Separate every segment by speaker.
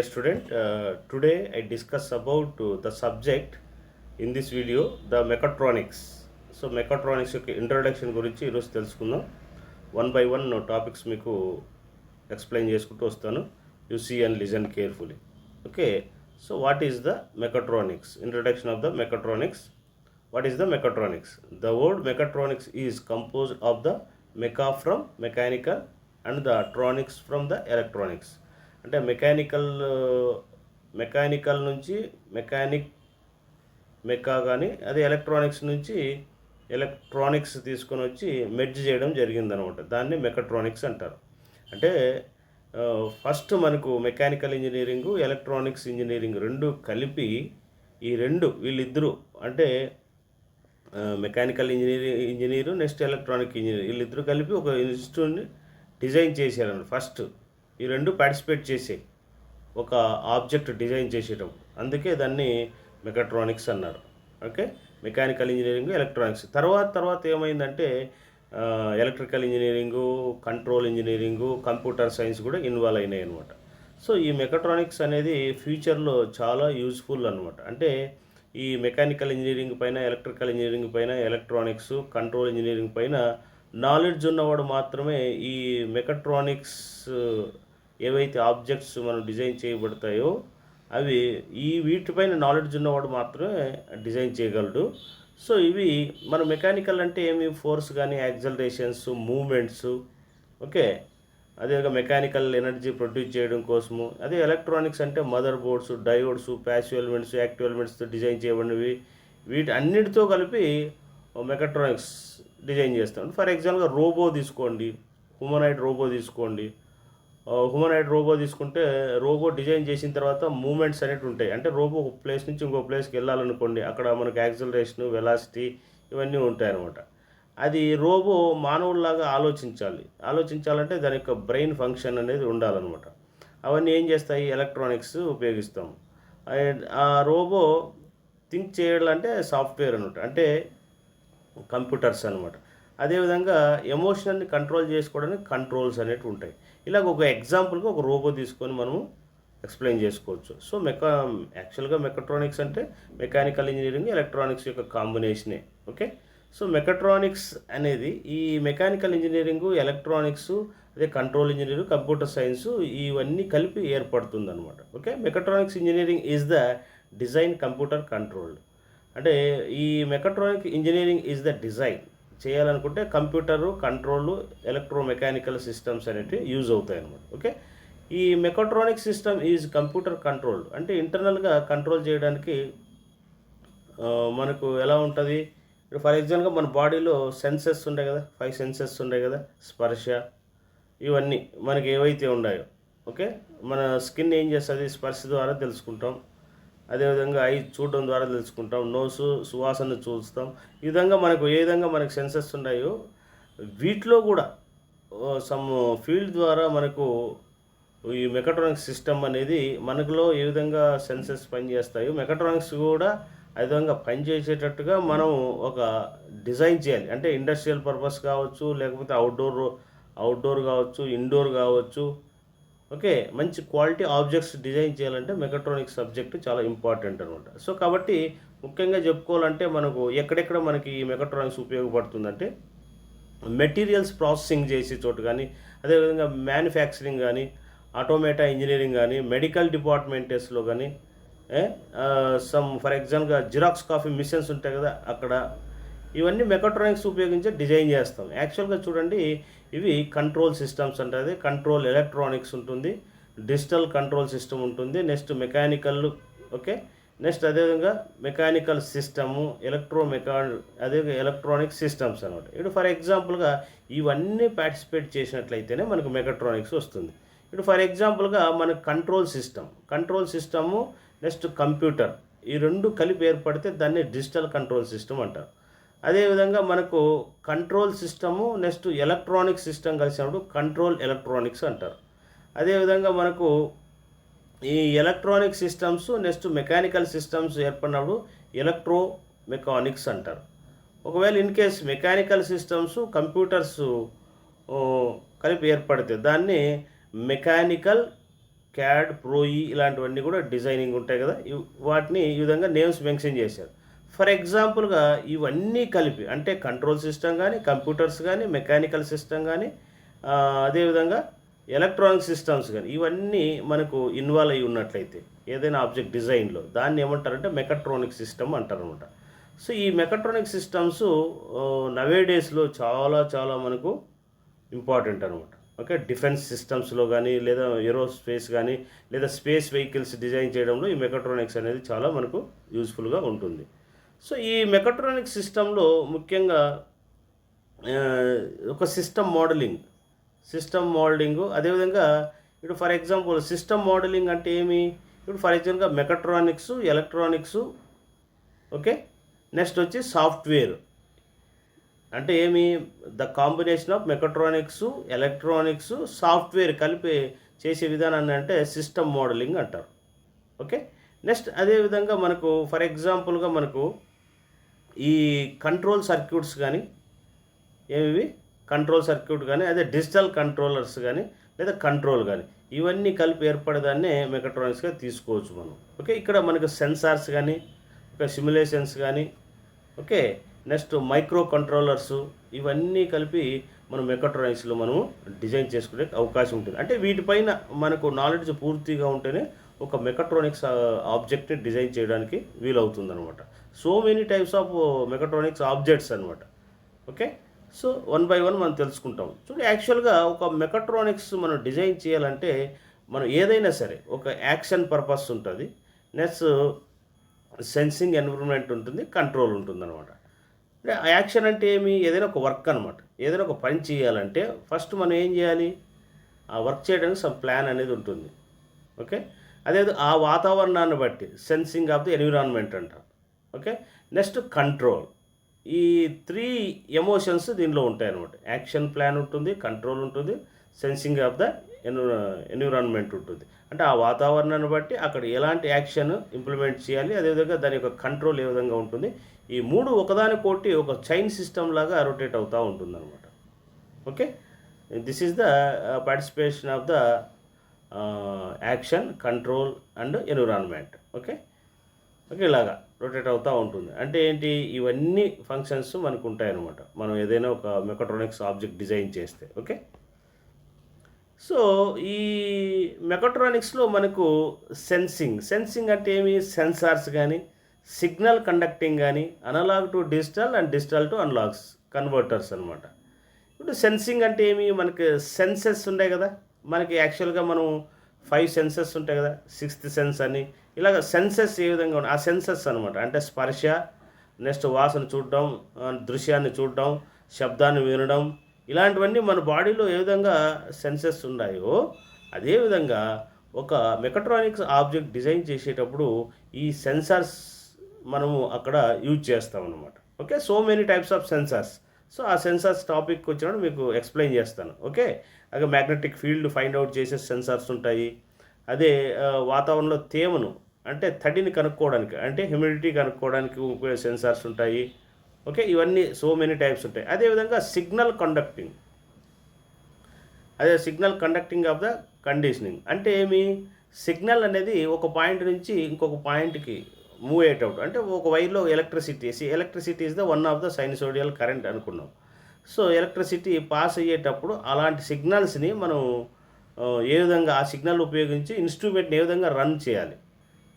Speaker 1: dear student. Today I discuss about the subject in this video, the mechatronics. So mechatronics యొక్క introduction గురించి ఈరోజు తెలుసుకుందాం. One by one topics మీకు explain చేసుకుంటూ వస్తాను. You see and listen carefully. Okay, so what is the mechatronics? Introduction of the mechatronics. What is the mechatronics? The word mechatronics is composed of the mecha from mechanical and the tronics from the electronics. అంటే mechanical నుంచి mecha కానీ అదే electronics నుంచి electronics తీసుకొని వచ్చి merge చేయడం జరిగిందనమాట. దాన్ని మెకాట్రానిక్స్ అంటారు. అంటే ఫస్ట్ మనకు మెకానికల్ ఇంజనీరింగు, ఎలక్ట్రానిక్స్ ఇంజనీరింగ్ రెండు కలిపి వీళ్ళిద్దరూ అంటే mechanical engineer next electronic engineer వీళ్ళిద్దరూ కలిపి ఒక ఇన్స్టిట్యూట్ని డిజైన్ చేశారన్నమాట. ఫస్ట్ ఈ రెండు పార్టిసిపేట్ చేసే ఒక ఆబ్జెక్ట్ డిజైన్ చేసేటప్పుడు, అందుకే దాన్ని మెకాట్రానిక్స్ అన్నారు. ఓకే, మెకానికల్ ఇంజనీరింగ్, ఎలక్ట్రానిక్స్ తర్వాత ఏమైందంటే electrical engineering, control engineering, computer science కూడా ఇన్వాల్వ్ అయినాయి అనమాట. సో ఈ మెకాట్రానిక్స్ అనేది ఫ్యూచర్లో చాలా యూజ్ఫుల్ అనమాట. అంటే ఈ మెకానికల్ ఇంజనీరింగ్ పైన, ఎలక్ట్రికల్ ఇంజనీరింగ్ పైన, ఎలక్ట్రానిక్స్, కంట్రోల్ ఇంజనీరింగ్ పైన నాలెడ్జ్ ఉన్నవాడు మాత్రమే ఈ మెకాట్రానిక్స్ ఏవైతే ఆబ్జెక్ట్స్ మనం డిజైన్ చేయబడతాయో అవి వీటిపైన నాలెడ్జ్ ఉన్నవాడు మాత్రమే డిజైన్ చేయగలడు. సో ఇవి మన మెకానికల్ అంటే ఏమి, ఫోర్స్ కానీ, యాక్సలరేషన్స్, మూమెంట్స్, ఓకే, అదేవిధంగా మెకానికల్ ఎనర్జీ ప్రొడ్యూస్ చేయడం కోసము. అదే ఎలక్ట్రానిక్స్ అంటే mother boards, diodes, passive elements, active ఎలిమెంట్స్తో డిజైన్ చేయబడినవి. వీటి అన్నిటితో కలిపి మెకాట్రానిక్స్ డిజైన్ చేస్తాం. ఫర్ ఎగ్జాంపుల్గా రోబో తీసుకోండి, హ్యూమనాయిడ్ రోబో తీసుకుంటే రోబో డిజైన్ చేసిన తర్వాత మూమెంట్స్ అనేవి ఉంటాయి. అంటే రోబో ఒక ప్లేస్ నుంచి ఇంకో ప్లేస్కి వెళ్ళాలనుకోండి, అక్కడ మనకు యాక్సలరేషను, వెలాసిటీ ఇవన్నీ ఉంటాయి అన్నమాట. అది రోబో మానవుల్లాగా ఆలోచించాలంటే దాని యొక్క బ్రెయిన్ ఫంక్షన్ అనేది ఉండాలన్నమాట. అవన్నీ ఏం చేస్తాయి, ఎలక్ట్రానిక్స్ ఉపయోగిస్తాం. ఆ రోబో థింక్ చేయాలంటే సాఫ్ట్వేర్ అనమాట, అంటే కంప్యూటర్స్ అనమాట. అదేవిధంగా ఎమోషన్ని కంట్రోల్ చేసుకోవడానికి కంట్రోల్స్ అనేవి ఉంటాయి. ఇలాగ ఒక ఎగ్జాంపుల్గా ఒక రోబో తీసుకొని మనము ఎక్స్ప్లెయిన్ చేసుకోవచ్చు. సో యాక్చువల్గా మెకాట్రానిక్స్ అంటే మెకానికల్ ఇంజనీరింగ్, ఎలక్ట్రానిక్స్ యొక్క కాంబినేషనే. ఓకే, సో మెకాట్రానిక్స్ అనేది ఈ మెకానికల్ ఇంజనీరింగు, ఎలక్ట్రానిక్స్, అదే కంట్రోల్ ఇంజనీరింగ్, కంప్యూటర్ సైన్స్ ఇవన్నీ కలిపి ఏర్పడుతుందన్నమాట. Okay, mechatronics engineering is the design computer controlled. అంటే ఈ mechatronic engineering is the design చేయాలనుకుంటే కంప్యూటరు, కంట్రోల్, ఎలక్ట్రోమెకానికల్ సిస్టమ్స్ అనేవి యూజ్ అవుతాయి అన్నమాట. ఓకే, ఈ mechatronic system is computer controlled. అంటే ఇంటర్నల్గా కంట్రోల్ చేయడానికి మనకు ఎలా ఉంటుంది, ఫర్ ఎగ్జాంపుల్గా మన బాడీలో సెన్సెస్ ఉంటాయి కదా, 5 సెన్సెస్ ఉంటాయి కదా, స్పర్శ, ఇవన్నీ మనకి ఏవైతే ఉన్నాయో. ఓకే, మన స్కిన్ ఏం చేస్తుంది, స్పర్శ ద్వారా తెలుసుకుంటాం. అదేవిధంగా ఐ చూడడం ద్వారా తెలుసుకుంటాం, నోసు సువాసన చూస్తాం. ఈ విధంగా ఏ విధంగా మనకు సెన్సెస్ ఉన్నాయో వీటిలో కూడా సమ్ ఫీల్డ్ ద్వారా మనకు ఈ మెకాట్రానిక్స్ సిస్టమ్ అనేది మనకులో ఏ విధంగా సెన్సెస్ పనిచేస్తాయో మెకాట్రానిక్స్ కూడా ఆ విధంగా పనిచేసేటట్టుగా మనం ఒక డిజైన్ చేయాలి. అంటే ఇండస్ట్రియల్ పర్పస్ కావచ్చు, లేకపోతే అవుట్డోర్ కావచ్చు, ఇండోర్ కావచ్చు. ఓకే, మంచి క్వాలిటీ ఆబ్జెక్ట్స్ డిజైన్ చేయాలంటే మెకాట్రానిక్స్ సబ్జెక్ట్ చాలా ఇంపార్టెంట్ అనమాట. సో కాబట్టి ముఖ్యంగా చెప్పుకోవాలంటే మనకు ఎక్కడెక్కడ మనకి ఈ మెకాట్రానిక్స్ ఉపయోగపడుతుందంటే మెటీరియల్స్ ప్రాసెసింగ్ చేసే చోటు కానీ, అదేవిధంగా మ్యానుఫ్యాక్చరింగ్ కానీ, ఆటోమేటా ఇంజనీరింగ్ కానీ, మెడికల్ డిపార్ట్మెంటెస్లో కానీ, ఫర్ ఎగ్జాంపుల్గా జిరాక్స్ కాపీ మిషన్స్ ఉంటాయి కదా, అక్కడ ఇవన్నీ మెకాట్రానిక్స్ ఉపయోగించి డిజైన్ చేస్తాం. యాక్చువల్గా చూడండి, ఇవి కంట్రోల్ సిస్టమ్స్ అంటే కంట్రోల్ ఎలక్ట్రానిక్స్ ఉంటుంది, డిజిటల్ కంట్రోల్ సిస్టమ్ ఉంటుంది, నెక్స్ట్ మెకానికల్. ఓకే, నెక్స్ట్ అదేవిధంగా మెకానికల్ సిస్టము, అదే ఎలక్ట్రానిక్ సిస్టమ్స్ అనమాట. ఇప్పుడు ఫర్ ఎగ్జాంపుల్గా ఇవన్నీ పార్టిసిపేట్ చేసినట్లయితేనే మనకు మెకాట్రానిక్స్ వస్తుంది. ఇప్పుడు ఫర్ ఎగ్జాంపుల్గా మనకు కంట్రోల్ సిస్టము నెక్స్ట్ కంప్యూటర్ ఈ రెండు కలిపి ఏర్పడితే దాన్ని డిజిటల్ కంట్రోల్ సిస్టమ్ అంటారు. అదేవిధంగా మనకు control system next electronic system కలిసినప్పుడు కంట్రోల్ ఎలక్ట్రానిక్స్ అంటారు. అదేవిధంగా మనకు ఈ electronic systems next mechanical systems ఏర్పడినప్పుడు ఎలక్ట్రో మెకానిక్స్ అంటారు. ఒకవేళ in case mechanical systems, computers కలిపి ఏర్పడితే దాన్ని మెకానికల్ క్యాడ్, ప్రోఈ ఇలాంటివన్నీ కూడా డిజైనింగ్ ఉంటాయి కదా, వాటిని ఈ విధంగా నేమ్స్ మెన్షన్ చేశారు. ఫర్ ఎగ్జాంపుల్గా ఇవన్నీ కలిపి అంటే కంట్రోల్ సిస్టమ్ కానీ, కంప్యూటర్స్ కానీ, మెకానికల్ సిస్టమ్ కానీ, అదేవిధంగా ఎలక్ట్రానిక్ సిస్టమ్స్ కానీ ఇవన్నీ మనకు ఇన్వాల్వ్ అయి ఉన్నట్లయితే ఏదైనా ఆబ్జెక్ట్ డిజైన్లో దాన్ని ఏమంటారంటే మెకట్రానిక్ సిస్టమ్ అంటారనమాట. సో ఈ మెకట్రానిక్ సిస్టమ్స్ నవే డేస్లో చాలా చాలా మనకు ఇంపార్టెంట్ అనమాట. ఓకే, డిఫెన్స్ సిస్టమ్స్లో కానీ, లేదా ఏరోస్పేస్ కానీ, లేదా స్పేస్ వెహికల్స్ డిజైన్ చేయడంలో ఈ మెకట్రానిక్స్ అనేది చాలా మనకు యూస్ఫుల్గా ఉంటుంది. సో ఈ మెకట్రానిక్ సిస్టంలో ముఖ్యంగా ఒక సిస్టమ్ మోడలింగ్ అదేవిధంగా ఇప్పుడు ఫర్ ఎగ్జాంపుల్ సిస్టమ్ మోడలింగ్ అంటే ఏమి, ఇప్పుడు ఫర్ ఎగ్జాంపుల్గా మెకట్రానిక్స్, ఎలక్ట్రానిక్స్, ఓకే, నెక్స్ట్ వచ్చి సాఫ్ట్వేర్ అంటే ఏమి, the combination of mechatronics, electronics, software కలిపి చేసే విధానాన్ని అంటే సిస్టమ్ మోడలింగ్ అంటారు. ఓకే, నెక్స్ట్ అదేవిధంగా మనకు ఫర్ ఎగ్జాంపుల్గా మనకు ఈ కంట్రోల్ సర్క్యూట్స్ కానీ, ఏమివి కంట్రోల్ సర్క్యూట్ కానీ, అదే డిజిటల్ కంట్రోలర్స్ కానీ, లేదా కంట్రోల్ కానీ ఇవన్నీ కలిపి ఏర్పడేదాన్నే మెకట్రానిక్స్గా తీసుకోవచ్చు మనం. ఓకే, ఇక్కడ మనకు సెన్సార్స్ కానీ, ఒక సిమ్యులేషన్స్ కానీ, ఓకే, నెక్స్ట్ మైక్రో కంట్రోలర్స్ ఇవన్నీ కలిపి మనం మెకట్రానిక్స్లో మనము డిజైన్ చేసుకునే అవకాశం ఉంటుంది. అంటే వీటిపైన మనకు నాలెడ్జ్ పూర్తిగా ఉంటేనే ఒక మెకట్రానిక్స్ ఆబ్జెక్ట్ని డిజైన్ చేయడానికి వీలవుతుంది అనమాట. So many types of mechatronics objects అనమాట. Okay, so one by one మనం తెలుసుకుంటాం. చూడండి, యాక్చువల్గా ఒక మెకట్రానిక్స్ మనం డిజైన్ చేయాలంటే మనం ఏదైనా సరే ఒక యాక్షన్ పర్పస్ ఉంటుంది, నెక్స్ట్ సెన్సింగ్ ఎన్విరాన్మెంట్ ఉంటుంది, కంట్రోల్ ఉంటుంది అనమాట. అంటే యాక్షన్ అంటే ఏమి, ఏదైనా ఒక వర్క్ అనమాట. ఏదైనా ఒక పని చేయాలంటే ఫస్ట్ మనం ఏం చేయాలి, ఆ వర్క్ చేయడానికి సమ్ ప్లాన్ అనేది ఉంటుంది. ఓకే, అదే ఆ వాతావరణాన్ని బట్టి సెన్సింగ్ ఆఫ్ ది ఎన్విరాన్మెంట్ అంటారు. Okay, next control. ఈ 3 ఎమోషన్స్ దీనిలో ఉంటాయి అన్నమాట. యాక్షన్ ప్లాన్ ఉంటుంది, కంట్రోల్ ఉంటుంది, సెన్సింగ్ ఆఫ్ ద ఎన్విరాన్మెంట్ ఉంటుంది. అంటే ఆ వాతావరణాన్ని బట్టి అక్కడ ఎలాంటి యాక్షన్ ఇంప్లిమెంట్ చేయాలి, అదేవిధంగా దాని యొక్క కంట్రోల్ ఏ విధంగా ఉంటుంది. ఈ 3 ఒకదానికోటి ఒక చైన్ సిస్టమ్ లాగా రొటేట్ అవుతూ ఉంటుంది అనమాట. Okay, this is the participation of the action, control and environment. Okay, ఇలాగా రొటేట్ అవుతూ ఉంటుంది. అంటే ఏంటి, ఇవన్నీ ఫంక్షన్స్ మనకు ఉంటాయన్నమాట మనం ఏదైనా ఒక మెకట్రానిక్స్ ఆబ్జెక్ట్ డిజైన్ చేస్తే. ఓకే, సో ఈ మెకట్రానిక్స్లో మనకు సెన్సింగ్ అంటే ఏమి, సెన్సార్స్ కానీ, సిగ్నల్ కండక్టింగ్ కానీ, analog to digital and digital to analogs converters అనమాట. ఇప్పుడు సెన్సింగ్ అంటే ఏమి, మనకి సెన్సెస్ ఉంటాయి కదా, మనకి యాక్చువల్గా మనం 5 సెన్సెస్ ఉంటాయి కదా, 6th సెన్స్ అని ఇలాగ సెన్సెస్ ఏ విధంగా ఉన్నాయి, ఆ సెన్సెస్ అనమాట. అంటే స్పర్శ, నెక్స్ట్ వాసన చూడడం, దృశ్యాన్ని చూడడం, శబ్దాన్ని వినడం, ఇలాంటివన్నీ మన బాడీలో ఏ విధంగా సెన్సెస్ ఉన్నాయో అదేవిధంగా ఒక మెకట్రానిక్స్ ఆబ్జెక్ట్ డిజైన్ చేసేటప్పుడు ఈ సెన్సార్స్ మనము అక్కడ యూజ్ చేస్తాం అన్నమాట. Okay, so many types of sensors. So ఆ సెన్సార్స్ టాపిక్ వచ్చినప్పుడు మీకు ఎక్స్ప్లెయిన్ చేస్తాను. ఓకే, అలాగే మ్యాగ్నెటిక్ ఫీల్డ్ ఫైండ్ అవుట్ చేసే సెన్సార్స్ ఉంటాయి. అదే వాతావరణంలో తేమను అంటే తడిని కనుక్కోవడానికి, అంటే హ్యూమిడిటీ కనుక్కోవడానికి ఉపయోగ సెన్సార్స్ ఉంటాయి. ఓకే, ఇవన్నీ సో మెనీ టైప్స్ ఉంటాయి. అదేవిధంగా signal conducting of the conditioning అంటే ఏమి, సిగ్నల్ అనేది ఒక పాయింట్ నుంచి ఇంకొక పాయింట్కి మూవ్ అయ్యేటప్పుడు, అంటే ఒక వైర్లో electricity is the one of the sinusoidal current అనుకున్నాం. సో ఎలక్ట్రిసిటీ పాస్ అయ్యేటప్పుడు అలాంటి సిగ్నల్స్ని మనం ఏ విధంగా ఆ సిగ్నల్ ఉపయోగించి ఇన్స్ట్రుమెంట్ని ఏ విధంగా రన్ చేయాలి,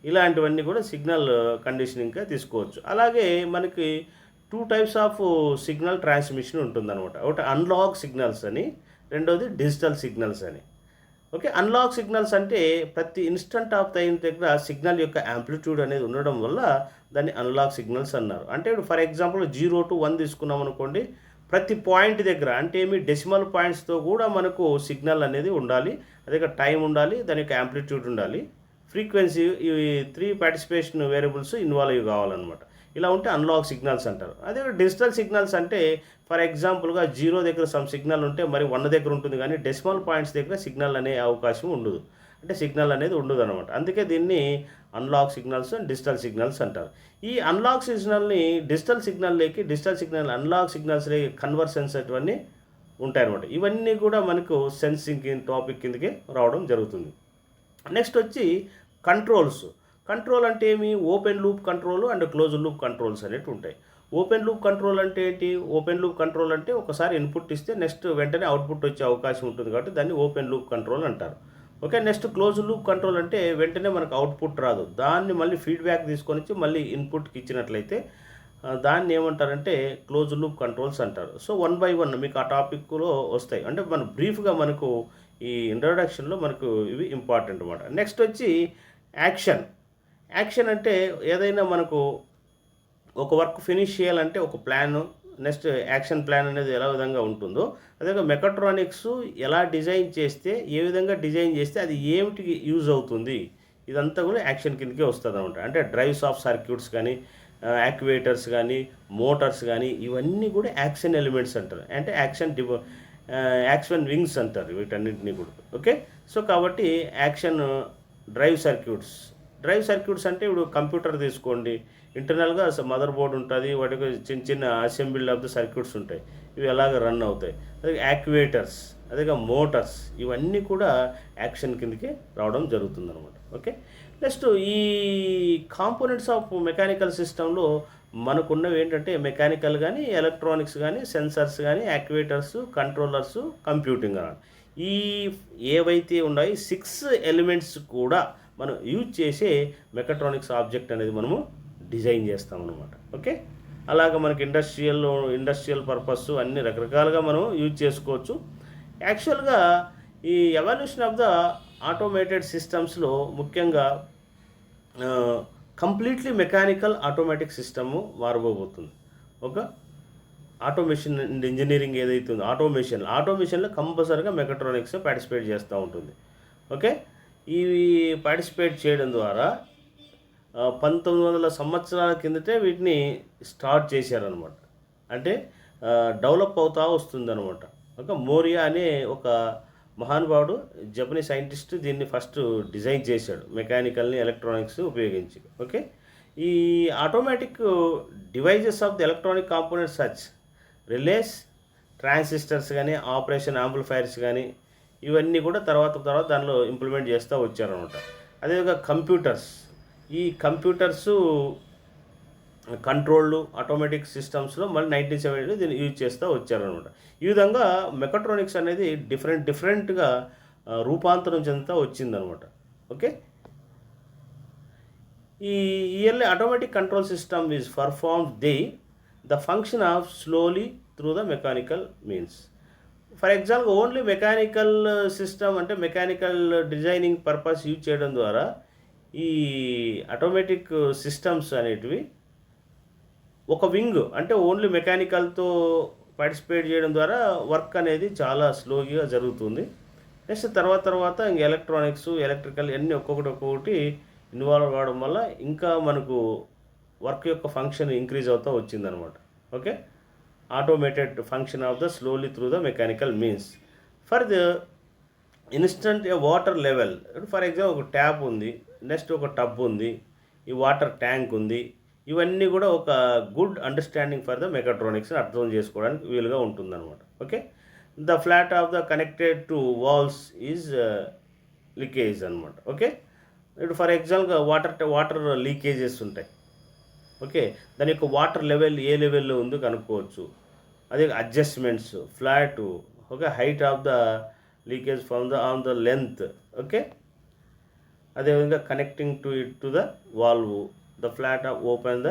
Speaker 1: ఇలాంటివన్నీ కూడా సిగ్నల్ కండిషనింగ్గా తీసుకోవచ్చు. అలాగే మనకి 2 టైప్స్ ఆఫ్ సిగ్నల్ ట్రాన్స్మిషన్ ఉంటుందన్నమాట. ఒకటి అనలాగ్ సిగ్నల్స్ అని, రెండోది డిజిటల్ సిగ్నల్స్ అని. ఓకే, అనలాగ్ సిగ్నల్స్ అంటే ప్రతి ఇన్స్టంట్ ఆఫ్ టైం దగ్గర సిగ్నల్ యొక్క యాంప్లిట్యూడ్ అనేది ఉండడం వల్ల దాన్ని అనలాగ్ సిగ్నల్స్ అన్నారు. అంటే ఇప్పుడు ఫర్ ఎగ్జాంపుల్ 0 to 1 తీసుకున్నాం అనుకోండి, ప్రతి పాయింట్ దగ్గర అంటే ఏమి డెసిమల్ పాయింట్స్తో కూడా మనకు సిగ్నల్ అనేది ఉండాలి, అదే టైం ఉండాలి, దాని యొక్క యాంప్లిట్యూడ్ ఉండాలి, ఫ్రీక్వెన్సీ, ఈ 3 పార్టిసిపేషన్ వేరియబుల్స్ ఇన్వాల్వ్ కావాలన్నమాట. ఇలా ఉంటే అనలాగ్ సిగ్నల్స్ అంటారు. అదే డిజిటల్ సిగ్నల్స్ అంటే ఫర్ ఎగ్జాంపుల్గా 0 దగ్గర సమ్ సిగ్నల్ ఉంటే మరి 1 దగ్గర ఉంటుంది, కానీ డెసిమల్ పాయింట్స్ దగ్గర సిగ్నల్ అనే అవకాశం ఉండదు, అంటే సిగ్నల్ అనేది ఉండదు అనమాట. అందుకే దీన్ని analog signals and digital signals అంటారు. ఈ అనలాగ్ సిగ్నల్ని డిజిటల్ సిగ్నల్ అనలాగ్ సిగ్నల్స్లోకి కన్వర్షన్స్ అటువంటివన్నీ ఉంటాయన్నమాట. ఇవన్నీ కూడా మనకు సెన్సింగ్ టాపిక్ కిందకి రావడం జరుగుతుంది. నెక్స్ట్ వచ్చి కంట్రోల్స్. కంట్రోల్ అంటే ఏమి? Open loop control and close loop controls అనేవి ఉంటాయి. ఓపెన్ లూప్ కంట్రోల్ అంటే ఏంటి? ఓపెన్ లూప్ కంట్రోల్ అంటే ఒకసారి ఇన్పుట్ ఇస్తే నెక్స్ట్ వెంటనే అవుట్పుట్ వచ్చే అవకాశం ఉంటుంది కాబట్టి దాన్ని ఓపెన్ లూప్ కంట్రోల్ అంటారు. Okay. Next close loop control అంటే వెంటనే మనకు అవుట్పుట్ రాదు, దాన్ని మళ్ళీ ఫీడ్బ్యాక్ తీసుకొని వచ్చి మళ్ళీ ఇన్పుట్కి ఇచ్చినట్లయితే దాన్ని ఏమంటారంటే క్లోజ్ లూప్ కంట్రోల్స్ అంటారు. సో వన్ బై వన్ మీకు ఆ టాపిక్లో వస్తాయి. అంటే మన బ్రీఫ్గా మనకు ఈ ఇంట్రొడక్షన్లో మనకు ఇవి ఇంపార్టెంట్ అన్నమాట. నెక్స్ట్ వచ్చి యాక్షన్. యాక్షన్ అంటే ఏదైనా మనకు ఒక వర్క్ ఫినిష్ చేయాలంటే ఒక ప్లాన్, నెక్స్ట్ యాక్షన్ ప్లాన్ అనేది ఎలా విధంగా ఉంటుందో అదే మెకాట్రానిక్స్ ఎలా డిజైన్ చేస్తే, ఏ విధంగా డిజైన్ చేస్తే అది ఏమిటికి యూజ్ అవుతుంది, ఇదంతా కూడా యాక్షన్ కిందకే వస్తుంది అనమాట. అంటే డ్రైవ్స్ ఆఫ్ సర్క్యూట్స్ కానీ, యాక్యువేటర్స్ కానీ, మోటార్స్ కానీ, ఇవన్నీ కూడా యాక్షన్ ఎలిమెంట్స్ అంటారు. అంటే యాక్షన్ వింగ్స్ అంటారు వీటన్నిటిని కూడా. ఓకే. సో కాబట్టి యాక్షన్ డ్రైవ్ సర్క్యూట్స్ అంటే ఇప్పుడు కంప్యూటర్ తీసుకోండి, ఇంటర్నల్గా మదర్ బోర్డు ఉంటుంది, వాటికి చిన్న చిన్న అసెంబ్లీ ఆఫ్ ద సర్క్యూట్స్ ఉంటాయి, ఇవి ఎలాగ రన్ అవుతాయి. అదే యాక్యువేటర్స్, అదేగా మోటార్స్, ఇవన్నీ కూడా యాక్షన్ కిందకి రావడం జరుగుతుందన్నమాట. ఓకే. నెక్స్ట్ ఈ కాంపోనెంట్స్ ఆఫ్ మెకానికల్ సిస్టంలో మనకున్నవి ఏంటంటే మెకానికల్ కానీ, ఎలక్ట్రానిక్స్ కానీ, సెన్సర్స్ కానీ, యాక్యువేటర్స్, కంట్రోలర్స్, కంప్యూటింగ్ అన్నమాట. ఈ ఏవైతే ఉన్నాయో 6 ఎలిమెంట్స్ కూడా మనం యూజ్ చేసే మెకాట్రానిక్స్ ఆబ్జెక్ట్ అనేది మనము డిజైన్ చేస్తామన్నమాట. ఓకే. అలాగ మనకి ఇండస్ట్రియల్ పర్పస్ అన్ని రకరకాలుగా మనం యూజ్ చేసుకోవచ్చు. యాక్చువల్గా ఈ ఎవల్యూషన్ ఆఫ్ ద ఆటోమేటెడ్ సిస్టమ్స్లో ముఖ్యంగా కంప్లీట్లీ మెకానికల్ ఆటోమేటిక్ సిస్టము మారబోతుంది. ఒక ఆటోమేషన్ అండ్ ఇంజనీరింగ్ ఏదైతే ఉందో ఆటోమేషన్లో కంపల్సరీగా మెకాట్రానిక్స్ పార్టిసిపేట్ చేస్తూ ఉంటుంది. ఓకే. ఇవి పార్టిసిపేట్ చేయడం ద్వారా 1900 సంవత్సరాల కిందటే వీటిని స్టార్ట్ చేశారనమాట. అంటే డెవలప్ అవుతూ వస్తుందన్నమాట. ఒక మోరియా అనే ఒక మహానుభావుడు జపనీస్ సైంటిస్ట్ దీన్ని ఫస్ట్ డిజైన్ చేశాడు, మెకానికల్ని ఎలక్ట్రానిక్స్ ఉపయోగించి. ఓకే. ఈ automatic devices of the electronic components such relays, transistors కానీ, ఆపరేషన్ యాంప్లిఫైర్స్ కానీ, ఇవన్నీ కూడా తర్వాత దానిలో ఇంప్లిమెంట్ చేస్తూ వచ్చారనమాట. అదేవిధంగా ఈ కంప్యూటర్స్ కంట్రోల్డ్ ఆటోమేటిక్ సిస్టమ్స్లో మళ్ళీ 1970లో దీన్ని యూజ్ చేస్తూ వచ్చారనమాట. ఈ విధంగా మెకాట్రానిక్స్ అనేది డిఫరెంట్గా రూపాంతరం చెందుతూ వచ్చిందనమాట. ఓకే. ఈ yearly automatic control system is perform the function of slowly through the mechanical means. For example only mechanical system అంటే మెకానికల్ డిజైనింగ్ పర్పస్ యూజ్ చేయడం ద్వారా ఈ ఆటోమేటిక్ సిస్టమ్స్ అనేటివి ఒక వింగ్ అంటే ఓన్లీ మెకానికల్తో పార్టిసిపేట్ చేయడం ద్వారా వర్క్ అనేది చాలా స్లోగా జరుగుతుంది. నెక్స్ట్ తర్వాత ఇంక ఎలక్ట్రానిక్స్, ఎలక్ట్రికల్ అన్నీ ఒక్కొక్కటి ఇన్వాల్వ్ అవ్వడం వల్ల ఇంకా మనకు వర్క్ యొక్క ఫంక్షన్ ఇంక్రీజ్ అవుతూ వచ్చిందనమాట. Okay. Automated function of the slowly through the mechanical means. For the instant a water level, for example ఒక ట్యాప్ ఉంది, నెక్స్ట్ ఒక టబ్ ఉంది, ఈ వాటర్ ట్యాంక్ ఉంది, ఇవన్నీ కూడా ఒక good understanding for the mechatronics అర్థం చేసుకోవడానికి వీలుగా ఉంటుందన్నమాట. Okay. The flat of the connected to walls is leakage అనమాట. ఓకే. ఇప్పుడు ఫర్ ఎగ్జాంపుల్గా వాటర్ లీకేజెస్ ఉంటాయి. ఓకే. దాని యొక్క వాటర్ లెవెల్ ఏ లెవెల్లో ఉందో కనుక్కోవచ్చు. అదే adjustments, flat, okay, height of the leakage from on the length. Okay. అదేవిధంగా connecting to the valve, the flat of open the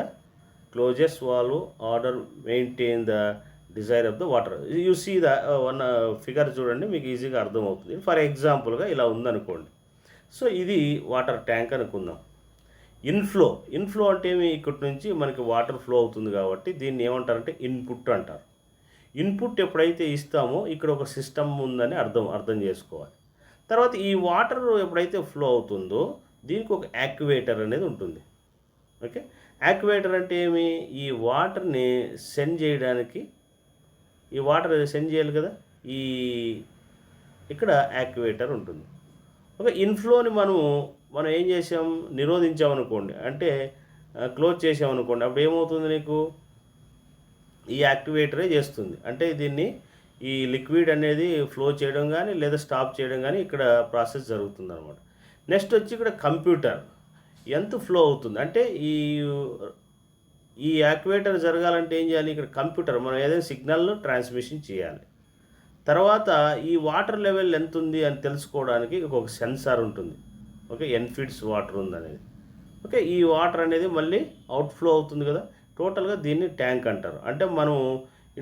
Speaker 1: closes valve, order maintain the desire of the water. You see the one figure చూడండి, మీకు ఈజీగా అర్థమవుతుంది. For ఎగ్జాంపుల్గా ఇలా ఉందనుకోండి. So ఇది water tank అనుకుందాం. ఇన్ఫ్లో అంటే ఏమి, ఇక్కడి నుంచి మనకి వాటర్ ఫ్లో అవుతుంది కాబట్టి దీన్ని ఏమంటారంటే ఇన్పుట్ అంటారు. ఇన్పుట్ ఎప్పుడైతే ఇస్తామో ఇక్కడ ఒక సిస్టమ్ ఉందని అర్థం చేసుకోవాలి. తర్వాత ఈ వాటర్ ఎప్పుడైతే ఫ్లో అవుతుందో దీనికి ఒక యాక్యువేటర్ అనేది ఉంటుంది. ఓకే. యాక్యువేటర్ అంటే ఏమి, ఈ వాటర్ని సెండ్ చేయడానికి, ఈ వాటర్ సెండ్ చేయాలి కదా, ఇక్కడ యాక్యువేటర్ ఉంటుంది. ఓకే. ఇన్ఫ్లోని మనం ఏం చేసాం, నిరోధించామనుకోండి, అంటే క్లోజ్ చేసామనుకోండి, అప్పుడు ఏమవుతుంది, నీకు ఈ యాక్టివేటరే చేస్తుంది. అంటే దీన్ని ఈ లిక్విడ్ అనేది ఫ్లో చేయడం కానీ లేదా స్టాప్ చేయడం కానీ ఇక్కడ ప్రాసెస్ జరుగుతుంది అనమాట. నెక్స్ట్ వచ్చి ఇక్కడ కంప్యూటర్ ఎంత ఫ్లో అవుతుంది అంటే ఈ యాక్యువేటర్ జరగాలంటే ఏం చేయాలి, ఇక్కడ కంప్యూటర్ మనం ఏదైనా సిగ్నల్ను ట్రాన్స్మిషన్ చేయాలి. తర్వాత ఈ వాటర్ లెవెల్ ఎంత ఉంది అని తెలుసుకోవడానికి ఒక సెన్సార్ ఉంటుంది. ఓకే, ఎన్ఫిడ్స్ వాటర్ ఉందనేది. ఓకే, ఈ వాటర్ అనేది మళ్ళీ అవుట్ఫ్లో అవుతుంది కదా, టోటల్గా దీన్ని ట్యాంక్ అంటారు. అంటే మనం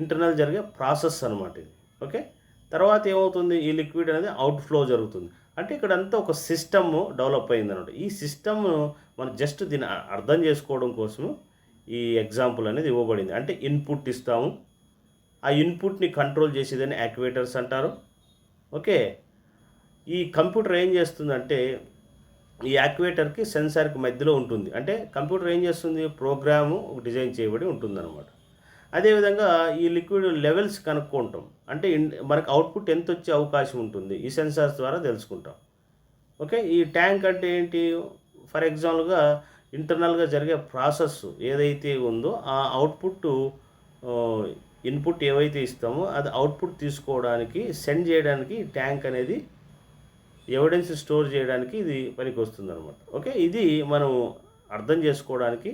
Speaker 1: ఇంటర్నల్ జరిగే ప్రాసెస్ అనమాట ఇది. ఓకే, తర్వాత ఏమవుతుంది, ఈ లిక్విడ్ అనేది అవుట్ఫ్లో జరుగుతుంది. అంటే ఇక్కడంతా ఒక సిస్టమ్ డెవలప్ అయింది అనమాట. ఈ సిస్టమ్ మనం జస్ట్ దీన్ని అర్థం చేసుకోవడం కోసము ఈ ఎగ్జాంపుల్ అనేది ఇవ్వబడింది. అంటే ఇన్పుట్ ఇస్తాము, ఆ ఇన్పుట్ని కంట్రోల్ చేసేదని యాక్యువేటర్స్ అంటారు. ఓకే, ఈ కంప్యూటర్ ఏం చేస్తుందంటే ఈ యాక్యువేటర్కి సెన్సార్కి మధ్యలో ఉంటుంది. అంటే కంప్యూటర్ ఏం చేస్తుంది, ప్రోగ్రాము డిజైన్ చేయబడి ఉంటుందన్నమాట. అదేవిధంగా ఈ లిక్విడ్ లెవెల్స్ కనుక్కుంటాం. అంటే మనకు అవుట్పుట్ ఎంత వచ్చే అవకాశం ఉంటుంది ఈ సెన్సార్స్ ద్వారా తెలుసుకుంటాం. ఓకే, ఈ ట్యాంక్ అంటే ఏంటి, ఫర్ ఎగ్జాంపుల్గా ఇంటర్నల్గా జరిగే ప్రాసెస్ ఏదైతే ఉందో ఆ అవుట్పుట్ ఇన్పుట్ ఏవైతే ఇస్తామో అది అవుట్పుట్ తీసుకోవడానికి సెండ్ చేయడానికి ట్యాంక్ అనేది ఎవిడెన్స్ స్టోర్ చేయడానికి ఇది పనికి వస్తుంది అనమాట. ఓకే, ఇది మనం అర్థం చేసుకోవడానికి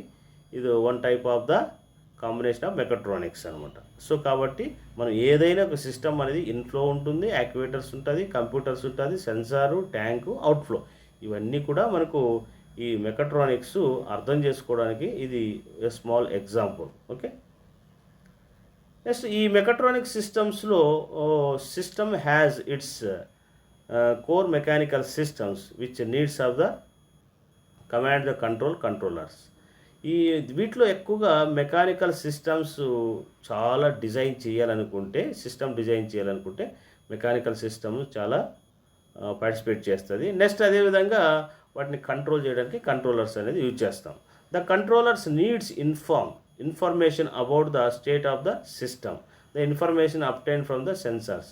Speaker 1: ఇది one type of the combination of mechatronics అనమాట. సో కాబట్టి మనం ఏదైనా ఒక సిస్టమ్ అనేది ఇన్ఫ్లో ఉంటుంది, యాక్యువేటర్స్ ఉంటుంది, కంప్యూటర్స్ ఉంటుంది, సెన్సారు, ట్యాంకు, అవుట్ఫ్లో, ఇవన్నీ కూడా మనకు ఈ మెకాట్రానిక్స్ అర్థం చేసుకోవడానికి ఇది స్మాల్ ఎగ్జాంపుల్. ఓకే, నెక్స్ట్ ఈ మెకాట్రానిక్ సిస్టమ్స్లో system has its core mechanical systems which needs of the command the controllers. ఈ వీటిలో ఎక్కువగా మెకానికల్ సిస్టమ్స్ చాలా డిజైన్ చేయాలనుకుంటే మెకానికల్ సిస్టమ్ చాలా పార్టిసిపేట్ చేస్తుంది. నెక్స్ట్ అదేవిధంగా వాటిని కంట్రోల్ చేయడానికి కంట్రోలర్స్ అనేది యూజ్ చేస్తాం. The controllers needs information about the state of the system, the information obtain from the sensors.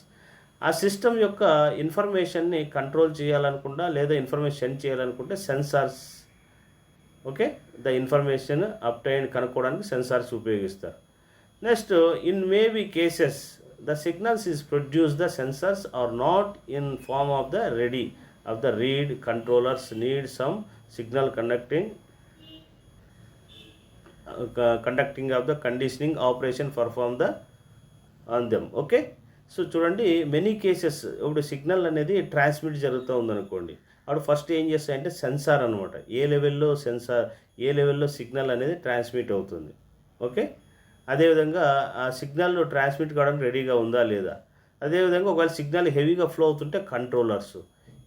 Speaker 1: ఆ సిస్టమ్ యొక్క ఇన్ఫర్మేషన్ని కంట్రోల్ చేయాలనుకుంటా లేదా ఇన్ఫర్మేషన్ సెండ్ చేయాలనుకుంటే sensors, okay, the information obtain కనుక్కోవడానికి సెన్సార్స్ ఉపయోగిస్తారు. Next in maybe cases the signals is produce the sensors are not in form of the read controllers need some signal conducting of the conditioning operation perform the on them. Okay, so చూడండి, many cases ఇప్పుడు signal అనేది transmit జరుగుతూ ఉందనుకోండి, అప్పుడు first ఏం చేస్తాయంటే censor అనమాట, ఏ లెవెల్లో సిగ్నల్ అనేది ట్రాన్స్మిట్ అవుతుంది. ఓకే, అదేవిధంగా ఆ సిగ్నల్ ట్రాన్స్మిట్ కావడానికి రెడీగా ఉందా లేదా, అదేవిధంగా ఒకవేళ సిగ్నల్ హెవీగా ఫ్లో అవుతుంటే కంట్రోలర్స్,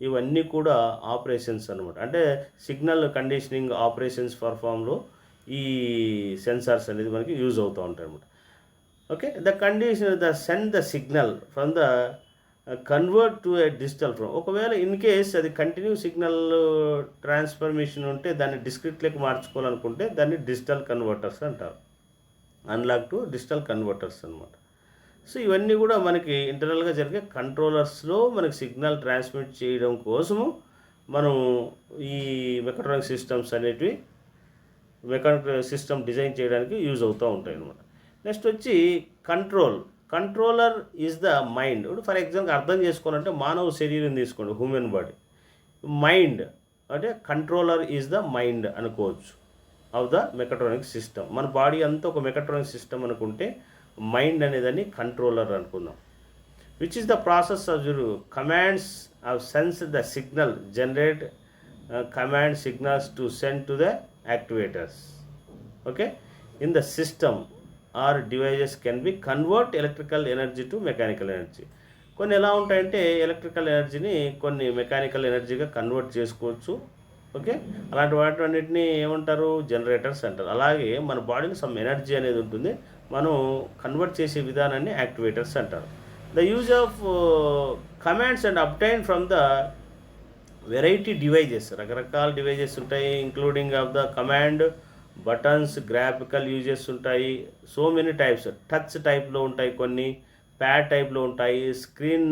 Speaker 1: ఇవన్నీ కూడా ఆపరేషన్స్ అనమాట. అంటే సిగ్నల్ కండిషనింగ్ ఆపరేషన్స్ పర్ఫామ్లో ఈ సెన్సార్స్ అనేది మనకి యూజ్ అవుతూ ఉంటాయి అన్నమాట. Okay, the condition send the signal from the convert to a digital form. ఒకవేళ ఇన్ కేస్ అది కంటిన్యూ సిగ్నల్ ట్రాన్స్ఫర్మేషన్ ఉంటే దాన్ని డిస్క్రిట్లోకి మార్చుకోవాలనుకుంటే దాన్ని డిజిటల్ కన్వర్టర్స్ అంటారు, అన్లాక్ టు డిజిటల్ కన్వర్టర్స్ అనమాట. సో ఇవన్నీ కూడా మనకి ఇంటర్నల్గా జరిగే కంట్రోలర్స్లో మనకి సిగ్నల్ ట్రాన్స్మిట్ చేయడం కోసము మనం ఈ మెకాట్రానిక్ సిస్టమ్స్ అనేటివి మెకానికల్ సిస్టమ్ డిజైన్ చేయడానికి యూజ్ అవుతూ ఉంటాయి అన్నమాట. నెక్స్ట్ వచ్చి కంట్రోలర్ ఈజ్ ద మైండ్. ఇప్పుడు ఫర్ ఎగ్జాంపుల్ అర్థం చేసుకోవాలంటే మానవ శరీరం తీసుకోండి, హ్యూమన్ బాడీ, మైండ్ అంటే కంట్రోలర్ ఈజ్ ద మైండ్ అనుకోవచ్చు ఆఫ్ ద మెకాట్రానిక్ సిస్టమ్. మన బాడీ అంతా ఒక మెకాట్రానిక్ సిస్టమ్ అనుకుంటే మైండ్ అనేదాన్ని కంట్రోలర్ అనుకుందాం. Which is the process of commands of sense the signal generate command signals to send to the activators. Okay, in the system are devices can be convert electrical energy to mechanical energy. కొన్ని ఎలా ఉంటాయంటే electrical ఎనర్జీని కొన్ని mechanical ఎనర్జీగా convert చేసుకోవచ్చు. Okay, అలాంటి వాటిన్నిటిని ఏమంటారు, generators అంటారు. అలాగే మన బాడీలో సమ్ ఎనర్జీ అనేది ఉంటుంది, మనం కన్వర్ట్ చేసే విధానాన్ని యాక్టివేటర్స్ అంటారు. The use of commands and obtain from the variety devices, రకరకాల డివైజెస్ ఉంటాయి, including of the command buttons, graphical uses ఉంటాయి, సో మెనీ టైప్స్. టచ్ టైప్లో ఉంటాయి కొన్ని, ప్యాడ్ టైప్లో ఉంటాయి, screen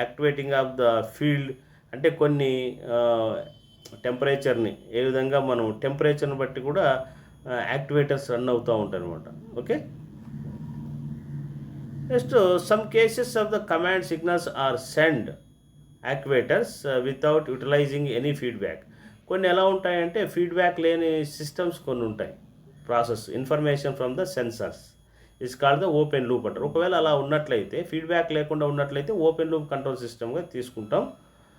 Speaker 1: activating of the field అంటే కొన్ని టెంపరేచర్ని ఏ విధంగా మనం టెంపరేచర్ని బట్టి కూడా యాక్టివేటర్స్ రన్ అవుతూ ఉంటాయి అనమాట. Okay, next some cases of the command signals are send actuators without utilizing any feedback. కొన్ని ఎలా ఉంటాయంటే ఫీడ్బ్యాక్ లేని సిస్టమ్స్ కొన్ని ఉంటాయి. Process information from the sensors is called the open loop అంటారు. ఒకవేళ అలా ఉన్నట్లయితే ఫీడ్బ్యాక్ లేకుండా ఉన్నట్లయితే ఓపెన్ లూప్ కంట్రోల్ సిస్టమ్గా తీసుకుంటాం.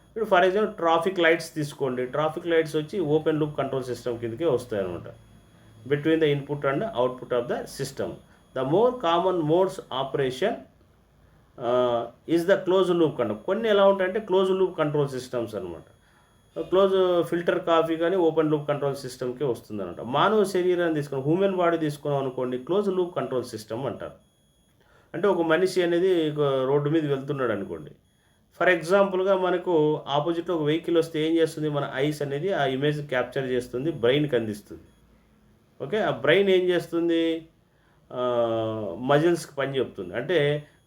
Speaker 1: ఇప్పుడు ఫర్ ఎగ్జాంపుల్ ట్రాఫిక్ లైట్స్ తీసుకోండి. ట్రాఫిక్ లైట్స్ వచ్చి ఓపెన్ లూప్ కంట్రోల్ సిస్టమ్ కిందకే వస్తాయి అనమాట. Between the input and output of the system. The more common modes operation is the close loop control. కొన్ని ఎలా ఉంటాయంటే క్లోజ్ లూప్ కంట్రోల్ సిస్టమ్స్ అనమాట. Close filter coffee కానీ open loop control సిస్టమ్కే వస్తుంది అనమాట. మానవ శరీరాన్ని తీసుకుని హ్యూమన్ బాడీ తీసుకున్నాం అనుకోండి, క్లోజ్ లూప్ కంట్రోల్ సిస్టమ్ అంటారు. అంటే ఒక మనిషి అనేది రోడ్డు మీద వెళ్తున్నాడు అనుకోండి. ఫర్ ఎగ్జాంపుల్గా మనకు ఆపోజిట్లో ఒక వెహికల్ వస్తే ఏం చేస్తుంది, మన ఐస్ అనేది ఆ ఇమేజ్ క్యాప్చర్ చేస్తుంది, బ్రెయిన్కి అందిస్తుంది. ఓకే, ఆ బ్రెయిన్ ఏం చేస్తుంది, మజిల్స్కి పని చెప్తుంది, అంటే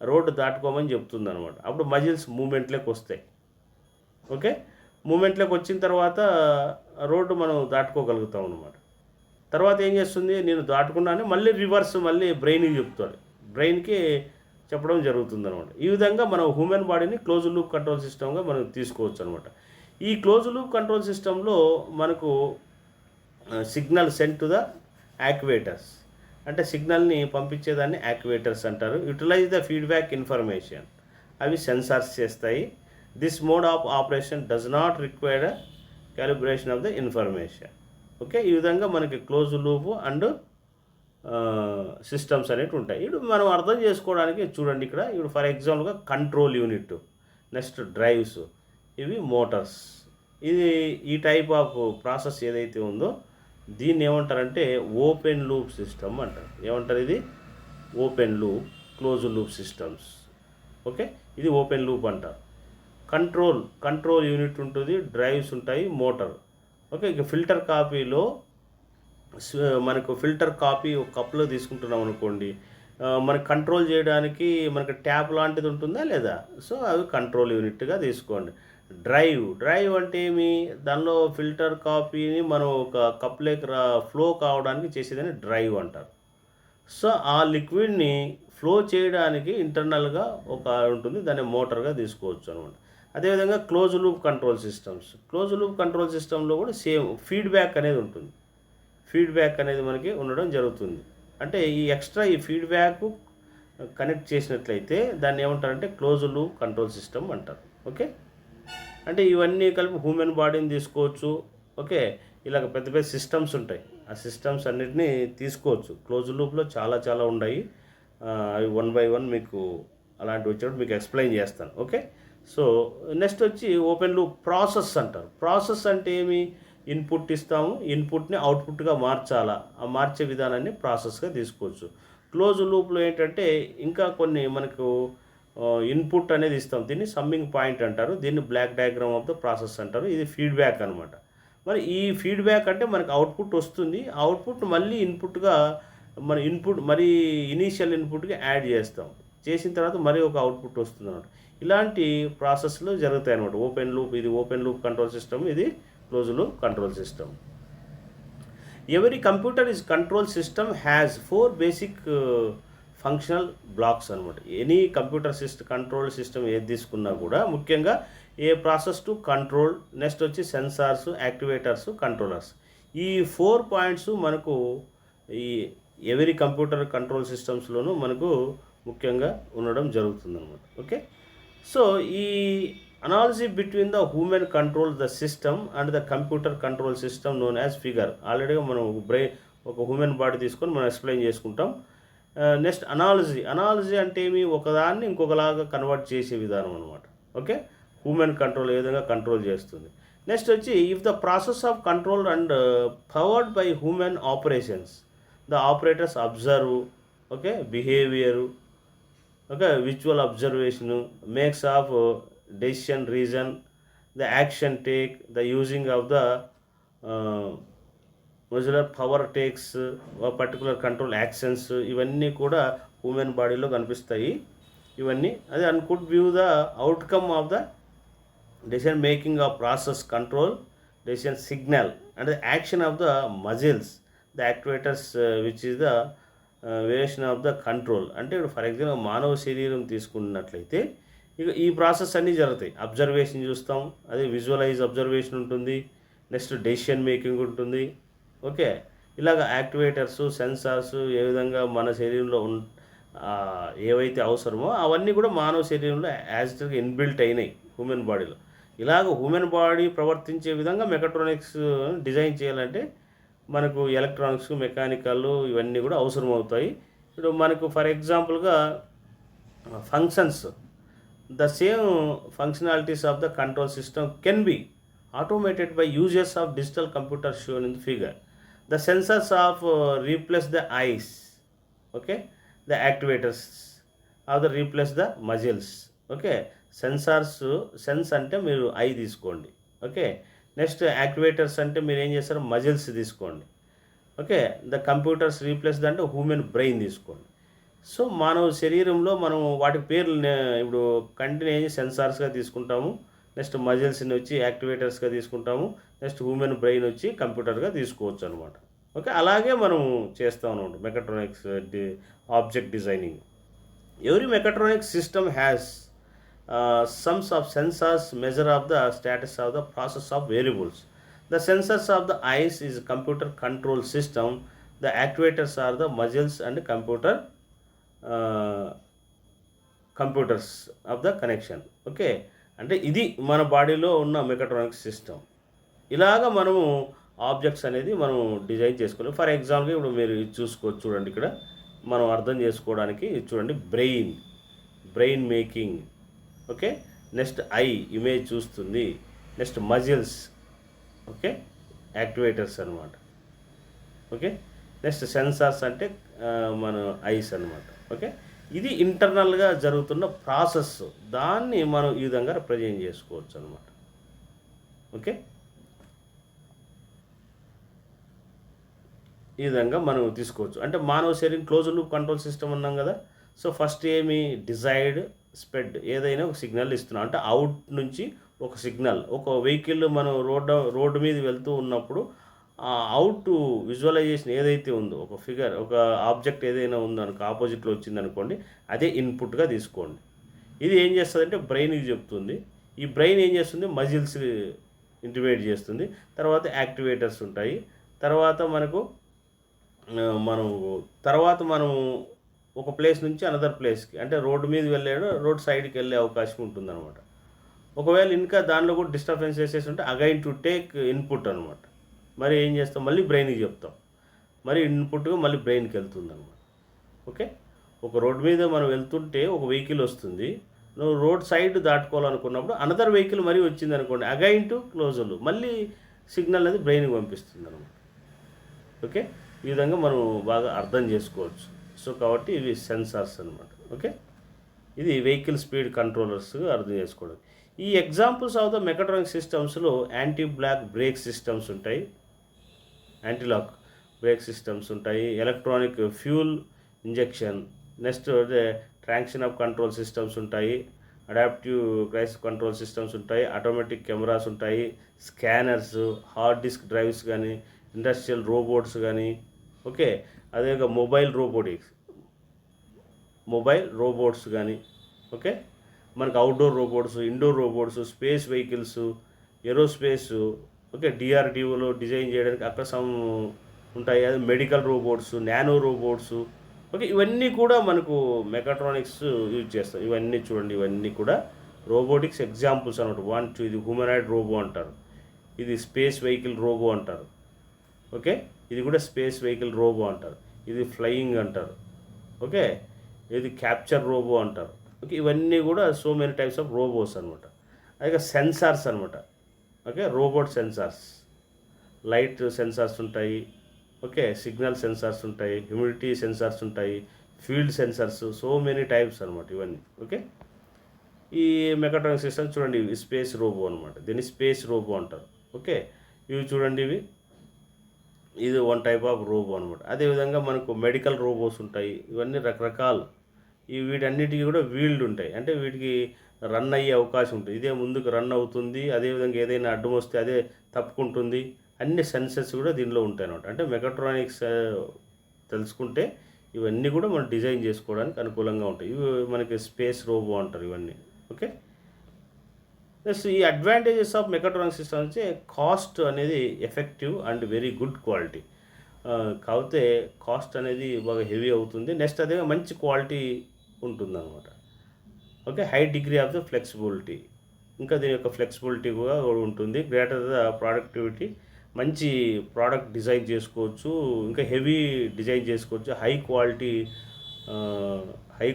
Speaker 1: రోడ్డు దాటుకోమని చెప్తుంది అనమాట. అప్పుడు మజిల్స్ మూమెంట్లోకి వస్తాయి. ఓకే, మూమెంట్లోకి వచ్చిన తర్వాత రోడ్డు మనం దాటుకోగలుగుతాం అనమాట. తర్వాత ఏం చేస్తుంది, నేను దాటుకున్నాను మళ్ళీ రివర్స్ మళ్ళీ బ్రెయిన్కి చెప్తాడు, బ్రెయిన్కి చెప్పడం జరుగుతుంది అనమాట. ఈ విధంగా మనం హ్యూమన్ బాడీని క్లోజ్ లూప్ కంట్రోల్ సిస్టమ్గా మనం తీసుకోవచ్చు అనమాట. ఈ క్లోజ్ లూప్ కంట్రోల్ సిస్టంలో మనకు సిగ్నల్ సెండ్ టు ద యాక్యువేటర్స్, అంటే సిగ్నల్ని పంపించేదాన్ని యాక్యువేటర్స్ అంటారు. యూటిలైజ్ ద ఫీడ్బ్యాక్ ఇన్ఫర్మేషన్, అవి సెన్సార్స్ చేస్తాయి. This mode of operation does not require calibration of the information. Okay, ఈ విధంగా మనకి క్లోజ్ లూప్ అండ్ సిస్టమ్స్ అనేవి ఉంటాయి. ఇప్పుడు మనం అర్థం చేసుకోవడానికి చూడండి, ఇక్కడ ఇప్పుడు ఫర్ ఎగ్జాంపుల్గా కంట్రోల్ యూనిట్, నెక్స్ట్ డ్రైవ్స్, ఇవి మోటార్స్. ఇది ఈ టైప్ ఆఫ్ ప్రాసెస్ ఏదైతే ఉందో దీన్ని ఏమంటారంటే ఓపెన్ లూప్ సిస్టమ్ అంటారు. ఏమంటారు, ఇది open loop close loop systems. Okay, ఇది ఓపెన్ లూప్ అంటారు. కంట్రోల్ యూనిట్ ఉంటుంది, డ్రైవ్స్ ఉంటాయి, మోటార్. ఓకే, ఇక ఫిల్టర్ కాపీలో మనకు ఫిల్టర్ కాపీ ఒక కప్లో తీసుకుంటున్నాం అనుకోండి, మనకి కంట్రోల్ చేయడానికి మనకి ట్యాప్ లాంటిది ఉంటుందా లేదా, సో అవి కంట్రోల్ యూనిట్గా తీసుకోండి. డ్రైవ్ అంటే ఏమి, దానిలో ఫిల్టర్ కాపీని మనం ఒక కప్లోకి ఫ్లో కావడానికి చేసేదని డ్రైవ్ అంటారు. సో ఆ లిక్విడ్ని ఫ్లో చేయడానికి ఇంటర్నల్గా ఒక ఉంటుంది, దాన్ని మోటార్గా తీసుకోవచ్చు అనమాట. అదేవిధంగా క్లోజ్ లూప్ కంట్రోల్ సిస్టంలో కూడా సేమ్ ఫీడ్బ్యాక్ అనేది ఉంటుంది. ఫీడ్బ్యాక్ అనేది మనకి ఉండడం జరుగుతుంది. అంటే ఈ ఫీడ్బ్యాక్ కనెక్ట్ చేసినట్లయితే దాన్ని ఏమంటారంటే క్లోజ్ లూప్ కంట్రోల్ సిస్టమ్ అంటారు. ఓకే, అంటే ఇవన్నీ కలిపి హ్యూమన్ బాడీని తీసుకోవచ్చు. ఓకే, ఇలాగ పెద్ద పెద్ద సిస్టమ్స్ ఉంటాయి, ఆ సిస్టమ్స్ అన్నిటినీ తీసుకోవచ్చు. క్లోజ్ లూప్లో చాలా ఉన్నాయి, అవి 1 by 1 మీకు అలాంటివి వచ్చినప్పుడు మీకు ఎక్స్ప్లెయిన్ చేస్తాను. ఓకే, సో నెక్స్ట్ వచ్చి ఓపెన్ లూప్ ప్రాసెస్ అంటారు. ప్రాసెస్ అంటే ఏమి, ఇన్పుట్ ఇస్తాము, ఇన్పుట్ని అవుట్పుట్గా మార్చాలా, ఆ మార్చే విధానాన్ని ప్రాసెస్గా తీసుకోవచ్చు. క్లోజ్ లూప్లో ఏంటంటే ఇంకా కొన్ని మనకు ఇన్పుట్ అనేది ఇస్తాం, దీన్ని సమ్మింగ్ పాయింట్ అంటారు, దీన్ని block diagram of the process అంటారు. ఇది ఫీడ్బ్యాక్ అనమాట. మరి ఈ ఫీడ్బ్యాక్ అంటే మనకు అవుట్పుట్ వస్తుంది, అవుట్పుట్ మళ్ళీ ఇన్పుట్గా మరి ఇనీషియల్ ఇన్పుట్గా యాడ్ చేస్తాం, చేసిన తర్వాత మరి ఒక అవుట్పుట్ వస్తుంది అనమాట. ఇలాంటి ప్రాసెస్లు జరుగుతాయి అనమాట. ఇది ఓపెన్ లూప్ కంట్రోల్ సిస్టమ్, ఇది close loop control system. Every computer is control system has 4 basic functional blocks అనమాట. ఎనీ కంట్రోల్ సిస్టమ్ ఏది తీసుకున్నా కూడా ముఖ్యంగా ఏ ప్రాసెస్ టు కంట్రోల్, నెక్స్ట్ వచ్చి సెన్సార్స్, యాక్టివేటర్స్, కంట్రోలర్స్. ఈ 4 పాయింట్స్ మనకు ఈ ఎవరీ కంప్యూటర్ కంట్రోల్ సిస్టమ్స్లోనూ మనకు ముఖ్యంగా ఉండడం జరుగుతుందన్నమాట. ఓకే, సో ఈ analogy between the human control the system and the computer control system known as figure. ఆల్రెడీగా మనం ఒక హ్యూమన్ బాడీ తీసుకొని మనం ఎక్స్ప్లెయిన్ చేసుకుంటాం. నెక్స్ట్ అనాలజీ అంటే ఏమి, ఒకదాన్ని ఇంకొకలాగా కన్వర్ట్ చేసే విధానం అనమాట. ఓకే, హ్యూమన్ కంట్రోల్ ఏ విధంగా కంట్రోల్ చేస్తుంది. నెక్స్ట్ వచ్చి if the process of control and powered by human operations, the operators observe, okay, behaviour, okay, visual observation, makes of decision reason, the action take, the using of the modular power takes particular control actions, ఇవన్నీ కూడా human బాడీలో కనిపిస్తాయి. ఇవన్నీ అదే and could view the outcome of the decision making of process control, decision signal and the action of the muscles, the activators which is the variation of the control. అంటే ఇప్పుడు for example మానవ శరీరం తీసుకున్నట్లయితే ఇక ఈ process అన్నీ జరుగుతాయి. Observation చూస్తాం, అదే విజువలైజ్ అబ్జర్వేషన్ ఉంటుంది, నెక్స్ట్ డెసిషన్ మేకింగ్ ఉంటుంది. ఓకే, ఇలాగ యాక్టివేటర్స్, సెన్సార్స్ ఏ విధంగా మన శరీరంలో ఏవైతే అవసరమో అవన్నీ కూడా మానవ శరీరంలో యాజ్ ఇట్ ఇన్బిల్ట్ అయినాయి హ్యూమన్ బాడీలో. ఇలాగ హ్యూమన్ బాడీ ప్రవర్తించే విధంగా మెకాట్రానిక్స్ డిజైన్ చేయాలంటే మనకు ఎలక్ట్రానిక్స్, మెకానికల్ ఇవన్నీ కూడా అవసరం అవుతాయి. ఇప్పుడు మనకు ఫర్ ఎగ్జాంపుల్గా functions, the same functionalities of the control system can be automated by uses of digital computer shown in the figure. The sensors of replace the eyes, okay, the actuators of the replace the muscles. Okay, sensors, sense అంటే మీరు I తీసుకోండి. Okay, next activators అంటే మీరు ఏం చేస్తారు, muscles తీసుకోండి. Okay, the computers replace అంటే human brain తీసుకోండి. సో మానవ శరీరంలో మనం వాటి పేర్లు ఇప్పుడు కంటిని సెన్సార్స్గా తీసుకుంటాము, నెక్స్ట్ మజిల్స్ని వచ్చి యాక్టివేటర్స్గా తీసుకుంటాము, నెక్స్ట్ హ్యూమన్ బ్రెయిన్ వచ్చి కంప్యూటర్గా తీసుకోవచ్చు అనమాట. ఓకే, అలాగే మనం చేస్తాం అనమాట mechatronics object designing. Every mechatronic system has sums of sensors measure of the status of the process of variables. The sensors of the eyes is computer control system. The actuators are the muscles and computers of the connection. Okay, అంటే ఇది మన బాడీలో ఉన్న mechatronic system. ఇలాగ మనము objects అనేది మనం design చేసుకోవాలి. ఫర్ ఎగ్జాంపుల్ ఇప్పుడు మీరు ఇది చూసుకోవచ్చు, చూడండి ఇక్కడ మనం అర్థం చేసుకోవడానికి చూడండి, brain making. Okay, next I image చూస్తుంది, నెక్స్ట్ మజిల్స్, ఓకే, యాక్టివేటర్స్ అనమాట. ఓకే, నెక్స్ట్ సెన్సార్స్ అంటే మన ఐస్ అనమాట. ఓకే, ఇది ఇంటర్నల్గా జరుగుతున్న ప్రాసెస్, దాన్ని మనం ఈ విధంగా రిప్రజెంట్ చేసుకోవచ్చు అనమాట. ఓకే, ఈ విధంగా మనం తీసుకోవచ్చు. అంటే మానవ శరీరం క్లోజ్ లూప్ కంట్రోల్ సిస్టమ్ అన్నాం కదా. సో ఫస్ట్ ఏమి, డిజైర్డ్ స్ప్రెడ్, ఏదైనా ఒక సిగ్నల్ ఇస్తున్నాం అంటే అవుట్ నుంచి ఒక సిగ్నల్. ఒక వెహికల్ మనం రోడ్డు మీద వెళ్తూ ఉన్నప్పుడు ఆ అవుట్ విజువలైజేషన్ ఏదైతే ఉందో, ఒక ఫిగర్, ఒక ఆబ్జెక్ట్ ఏదైనా ఉందో అనుకో, ఆపోజిట్లో వచ్చింది అనుకోండి, అదే ఇన్పుట్గా తీసుకోండి. ఇది ఏం చేస్తుందంటే బ్రెయిన్కి చెప్తుంది. ఈ బ్రెయిన్ ఏం చేస్తుంది, మజిల్స్ ఇంటిమేట్ చేస్తుంది. తర్వాత యాక్టివేటర్స్ ఉంటాయి. తర్వాత మనం ఒక ప్లేస్ నుంచి అనదర్ ప్లేస్కి, అంటే రోడ్డు మీద వెళ్ళాడు, రోడ్ సైడ్కి వెళ్ళే అవకాశం ఉంటుందన్నమాట. ఒకవేళ ఇంకా దానిలో కూడా డిస్టర్బెన్స్ చేసేసి ఉంటే అగైన్ టు టేక్ ఇన్పుట్ అనమాట. మరి ఏం చేస్తాం, మళ్ళీ బ్రెయిన్కి చెప్తాం, మరి ఇన్పుట్గా మళ్ళీ బ్రెయిన్కి వెళ్తుంది అనమాట. ఓకే, ఒక రోడ్డు మీద మనం వెళ్తుంటే ఒక వెహికల్ వస్తుంది, నువ్వు రోడ్ సైడ్ దాటుకోవాలనుకున్నప్పుడు అనదర్ వెహికల్ మరీ వచ్చింది అనుకోండి, అగైన్ టు క్లోజర్లు మళ్ళీ సిగ్నల్ అనేది బ్రెయిన్కి పంపిస్తుంది అనమాట. ఓకే, ఈ విధంగా మనం బాగా అర్థం చేసుకోవచ్చు. సో కాబట్టి ఇవి సెన్సార్స్ అనమాట. ఓకే, ఇది వెహికల్ స్పీడ్ కంట్రోలర్స్గా అర్థం చేసుకోవడం. ఈ ఎగ్జాంపుల్స్ ఆఫ్ ద మెకాట్రానిక్ సిస్టమ్స్లో యాంటీ బ్లాక్ బ్రేక్ సిస్టమ్స్ ఉంటాయి, యాంటీ లాక్ బ్రేక్ సిస్టమ్స్ ఉంటాయి, electronic fuel injection, next traction of control systems ఉంటాయి, అడాప్టివ్ క్రైసిస్ కంట్రోల్ సిస్టమ్స్ ఉంటాయి, ఆటోమేటిక్ కెమెరాస్ ఉంటాయి, స్కానర్స్, హార్డ్ డిస్క్ డ్రైవ్స్ కానీ, ఇండస్ట్రియల్ రోబోట్స్ కానీ. Okay, అదేవిధంగా mobile robots కానీ. Okay, మనకు outdoor robots, indoor robots, space vehicles, aerospace. Okay, డిఆర్డిఓలో design చేయడానికి అక్కడ ఉంటాయి. అది medical robots, nano robots. Okay, ఇవన్నీ కూడా మనకు మెకాట్రానిక్స్ యూజ్ చేస్తాం. ఇవన్నీ చూడండి, ఇవన్నీ కూడా రోబోటిక్స్ ఎగ్జాంపుల్స్ అనమాట. ఇది హ్యూమనాయిడ్ రోబో అంటారు, ఇది స్పేస్ వెహికల్ రోబో అంటారు. ఓకే, ఇది కూడా స్పేస్ వెహికల్ రోబో అంటారు, ఇది ఫ్లయింగ్ అంటారు. ఓకే, ఇది క్యాప్చర్ రోబో అంటారు. ఓకే, ఇవన్నీ కూడా so many types of robots అనమాట. అలాగే సెన్సార్స్ అనమాట. Okay, robot sensors, light sensors ఉంటాయి. ఓకే, సిగ్నల్ సెన్సార్స్ ఉంటాయి, హ్యూమిడిటీ సెన్సార్స్ ఉంటాయి, field sensors, so many types అనమాట ఇవన్నీ. ఓకే, ఈ మెకాట్రానిక్ సిస్టమ్ చూడండి, ఇవి స్పేస్ రోబో అనమాట, దీన్ని స్పేస్ రోబో అంటారు. ఓకే, ఇవి చూడండి, ఇది వన్ టైప్ ఆఫ్ రోబో అనమాట. అదేవిధంగా మనకు మెడికల్ రోబోస్ ఉంటాయి. ఇవన్నీ రకరకాలు. వీటన్నిటికీ కూడా వీల్డ్ ఉంటాయి, అంటే వీటికి రన్ అయ్యే అవకాశం ఉంటుంది. ఇదే ముందుకు రన్ అవుతుంది, అదేవిధంగా ఏదైనా అడ్డం వస్తే అదే తప్పుకుంటుంది. అన్ని సెన్సెస్ కూడా దీనిలో ఉంటాయి అన్నమాట. అంటే మెకాట్రానిక్స్ తెలుసుకుంటే ఇవన్నీ కూడా మనం డిజైన్ చేసుకోవడానికి అనుకూలంగా ఉంటాయి. ఇవి మనకి స్పేస్ రోబో అంటారు ఇవన్నీ. ఓకే. నెక్స్ట్ ఈ అడ్వాంటేజెస్ ఆఫ్ మెకాట్రానిక్ సిస్టమ్ వచ్చి కాస్ట్ అనేది effective and very good quality. కాకపోతే కాస్ట్ అనేది బాగా హెవీ అవుతుంది. నెక్స్ట్ అదే మంచి క్వాలిటీ ఉంటుందన్నమాట. Okay. High degree of the flexibility, ఇంకా దీని యొక్క ఫ్లెక్సిబిలిటీ కూడా ఉంటుంది. గ్రేటర్ ద ప్రొడక్టివిటీ, మంచి ప్రోడక్ట్ డిజైన్ చేసుకోవచ్చు, ఇంకా హెవీ డిజైన్ చేసుకోవచ్చు, హై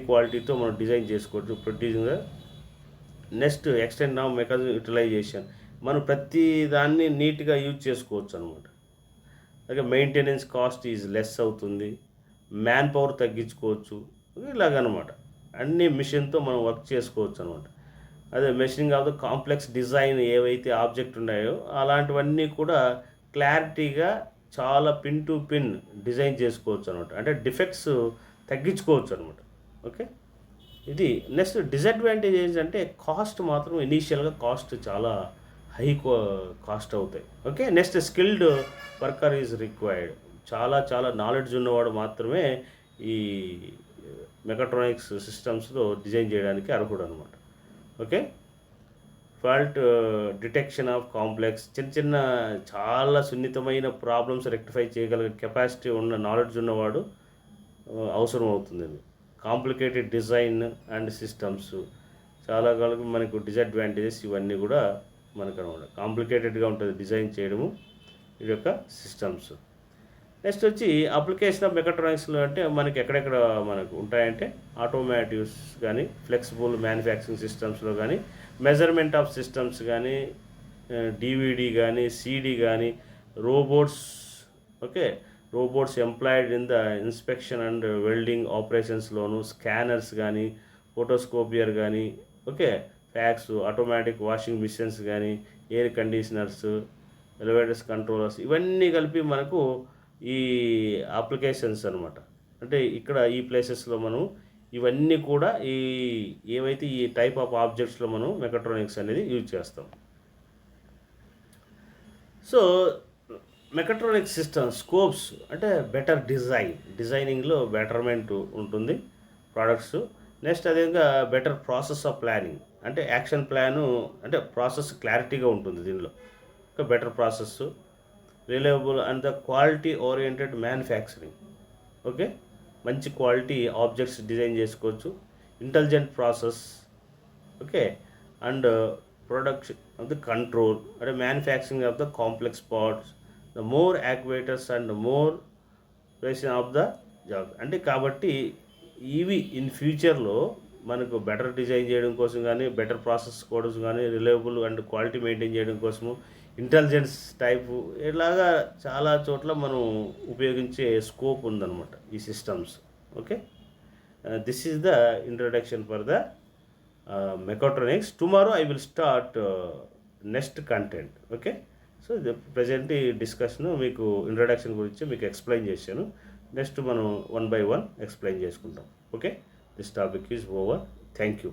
Speaker 1: క్వాలిటీతో మనం డిజైన్ చేసుకోవచ్చు producing. Next extend of mechanism utilization, మనం ప్రతి దాన్ని నీట్గా యూజ్ చేసుకోవచ్చు అనమాట. అలాగే మెయింటెనెన్స్ కాస్ట్ ఈజ్ లెస్ అవుతుంది, మ్యాన్ పవర్ తగ్గించుకోవచ్చు, ఇలాగనమాట. అన్ని మిషన్తో మనం వర్క్ చేసుకోవచ్చు అనమాట. అదే machining of the complex design, ఏవైతే ఆబ్జెక్ట్ ఉన్నాయో అలాంటివన్నీ కూడా క్లారిటీగా చాలా పిన్ టు పిన్ డిజైన్ చేసుకోవచ్చు అనమాట. అంటే డిఫెక్ట్స్ తగ్గించుకోవచ్చు అనమాట. ఓకే. ఇది నెక్స్ట్ డిసడ్వాంటేజ్ ఏంటంటే కాస్ట్ మాత్రం ఇనీషియల్గా కాస్ట్ చాలా హై కాస్ట్ అవుతాయి. Okay. Next skilled worker is required, చాలా నాలెడ్జ్ ఉన్నవాడు మాత్రమే ఈ మెకాట్రానిక్స్ సిస్టమ్స్లో డిజైన్ చేయడానికి అర్హుడు అనమాట. Okay. Fault detection of complex, చిన్న చాలా సున్నితమైన ప్రాబ్లమ్స్ రెక్టిఫై చేయగలిగే కెపాసిటీ ఉన్న నాలెడ్జ్ ఉన్నవాడు అవసరం అవుతుంది. కాంప్లికేటెడ్ డిజైన్ అండ్ సిస్టమ్స్, చాలా కలిపి మనకు డిసడ్వాంటేజెస్ ఇవన్నీ కూడా మనకు అనమాట. కాంప్లికేటెడ్గా ఉంటుంది డిజైన్ చేయడము ఇది యొక్క సిస్టమ్స్. నెక్స్ట్ వచ్చి అప్లికేషన్ ఆఫ్ మెకాట్రానిక్స్లో అంటే మనకి ఎక్కడెక్కడ మనకు ఉంటాయంటే ఆటోమేటివ్స్ కానీ, ఫ్లెక్సిబుల్ మ్యానుఫ్యాక్చరింగ్ సిస్టమ్స్లో కానీ, మెజర్మెంట్ ఆఫ్ సిస్టమ్స్ కానీ, డివిడి కానీ, సిడి కానీ, robots. Okay. Robots employed in the inspection and welding ఆపరేషన్స్లోను, స్కానర్స్ కానీ, ఫోటోస్కోపియర్ కానీ, okay, fax, automatic washing machines కానీ, ఎయిర్ కండిషనర్స్, ఎలివేటర్స్, కంట్రోలర్స్, ఇవన్నీ కలిపి మనకు ఈ అప్లికేషన్స్ అనమాట. అంటే ఇక్కడ ఈ ప్లేసెస్లో మనం ఇవన్నీ కూడా ఏవైతే ఈ టైప్ ఆఫ్ ఆబ్జెక్ట్స్లో మనం మెకాట్రానిక్స్ అనేది యూజ్ చేస్తాం. సో మెకాట్రానిక్ సిస్టమ్ స్కోప్స్ అంటే బెటర్ డిజైనింగ్లో బెటర్మెంట్ ఉంటుంది ప్రోడక్ట్స్. నెక్స్ట్ అదేవిధంగా బెటర్ ప్రాసెస్ ఆఫ్ ప్లానింగ్, అంటే యాక్షన్ ప్లాను, అంటే ప్రాసెస్ క్లారిటీగా ఉంటుంది దీనిలో. ఇంకా better process, reliable and the quality oriented manufacturing. Okay. మంచి క్వాలిటీ ఆబ్జెక్ట్స్ డిజైన్ చేసుకోవచ్చు, intelligent process. Okay. And production of the control, అంటే manufacturing of the complex parts, the more actuators and more precision of the job. అంటే కాబట్టి ఇవి in ఫ్యూచర్లో మనకు better design చేయడం కోసం కానీ, బెటర్ ప్రాసెస్ కోడ్స్ కానీ, రిలయబుల్ అండ్ క్వాలిటీ మెయింటైన్ చేయడం కోసము, ఇంటెలిజెన్స్ టైపు, ఇలాగా చాలా చోట్ల మనం ఉపయోగించే స్కోప్ ఉందన్నమాట ఈ systems. Okay. This is the introduction for the mechatronics. Tomorrow I will start next content. Okay. So ఇది ప్రజెంట్ ఈ డిస్కషన్ మీకు ఇంట్రడక్షన్ గురించి మీకు ఎక్స్ప్లెయిన్ చేశాను. నెక్స్ట్ మనం 1 by 1 ఎక్స్ప్లెయిన్ చేసుకుంటాం. Okay. This topic is over. Thank you.